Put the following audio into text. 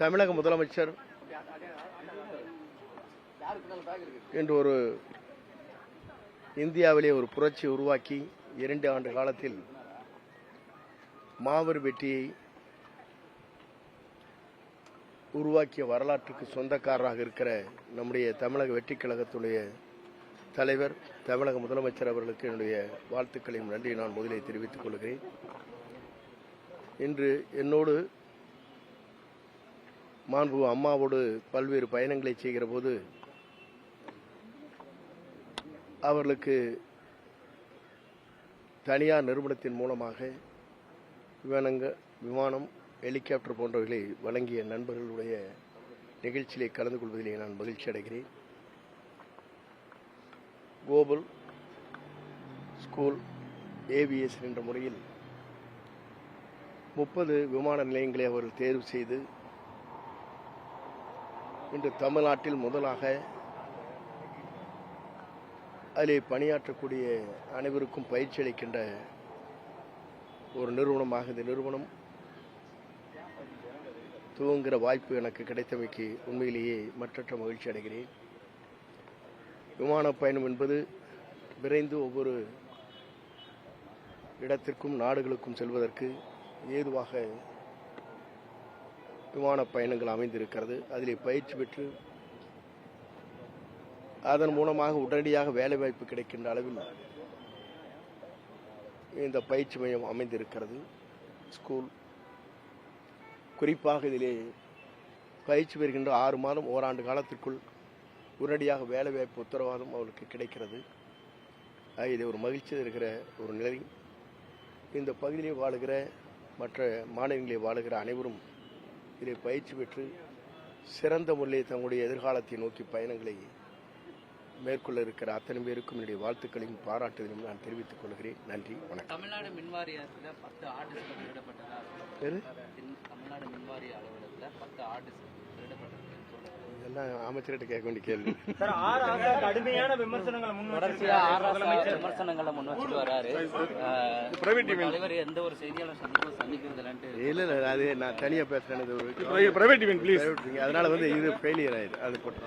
தமிழக முதலமைச்சர் இன்று ஒரு இந்தியாவிலே ஒரு புரட்சி உருவாக்கி 2 ஆண்டு காலத்தில் மாபெரும் வெற்றியை உருவாக்கிய வரலாற்றுக்கு சொந்தக்காரராக இருக்கிற நம்முடைய தமிழக வெற்றிக் கழகத்துடைய தலைவர் தமிழக முதலமைச்சர் அவர்களுக்கு என்னுடைய வாழ்த்துக்களையும் நன்றி நான் முதலில் தெரிவித்துக் கொள்கிறேன். இன்று என்னோடு மாண்பு அம்மாவோடு பல்வேறு பயணங்களை செய்கிற போது அவர்களுக்கு தனியார் நிறுவனத்தின் மூலமாக விமானம் ஹெலிகாப்டர் போன்றவர்களை வழங்கிய நண்பர்களுடைய நிகழ்ச்சியிலே கலந்து கொள்வதிலே நான் மகிழ்ச்சி அடைகிறேன். குளோபல் ஸ்கூல் ஏவியேஷன் என்ற முறையில் 30 விமான நிலையங்களை அவர்கள் தேர்வு செய்து இன்று தமிழ்நாட்டில் முதலாக அதிலே பணியாற்றக்கூடிய அனைவருக்கும் பயிற்சி அளிக்கின்ற ஒரு நிறுவனமாக இந்த நிறுவனம் துவங்குகிற வாய்ப்பு எனக்கு கிடைத்தமைக்கு உண்மையிலேயே மற்றற்ற மகிழ்ச்சி அடைகிறேன். விமான பயணம் என்பது விரைந்து ஒவ்வொரு இடத்திற்கும் நாடுகளுக்கும் செல்வதற்கு ஏதுவாக விமான பயணங்கள் அமைந்திருக்கிறது. அதிலே பயிற்சி பெற்று அதன் மூலமாக உடனடியாக வேலைவாய்ப்பு கிடைக்கின்ற அளவில் இந்த பயிற்சி மையம் அமைந்திருக்கிறது. ஸ்கூல் குறிப்பாக இதிலே பயிற்சி பெறுகின்ற 6 மாதம் ஓராண்டு காலத்திற்குள் உடனடியாக வேலைவாய்ப்பு உத்தரவாதம் அவர்களுக்கு கிடைக்கிறது. இது ஒரு மகிழ்ச்சி இருக்கிற ஒரு நிலை. இந்த பகுதியிலே வாழுகிற மற்ற மாநிலங்களிலே வாழுகிற அனைவரும் இதை பயிற்சி பெற்று சிறந்த முறையில் தங்களுடைய எதிர்காலத்தை நோக்கி பயணங்களை மேற்கொள்ள இருக்கிற அத்தனை பேருக்கும் என்னுடைய வாழ்த்துக்களையும் பாராட்டுதலையும் நான் தெரிவித்துக் கொள்கிறேன். நன்றி, வணக்கம். தமிழ்நாடு மின்வாரியத்தில் 10 ஆர்டிஸ்ட்கள் திருடப்பட்டதா? தமிழ்நாடு மின்வாரிய அலுவலகத்தில் 10 ஆர்டிஸ்ட்கள் திருடப்பட்டது. இதெல்லாம் அமைச்சர்கிட்ட கேட்க வேண்டிய கேள்வி. கடுமையான விமர்சனங்களை முன் வச்சுட்டு வராரு. தலைவர் எந்த ஒரு செய்தியாளர் சந்திக்கிறது இல்ல அது நான் தனியா பேசுறேன். அதனால இது ஃபெயிலியர் ஆயிடுது. அது போட்டு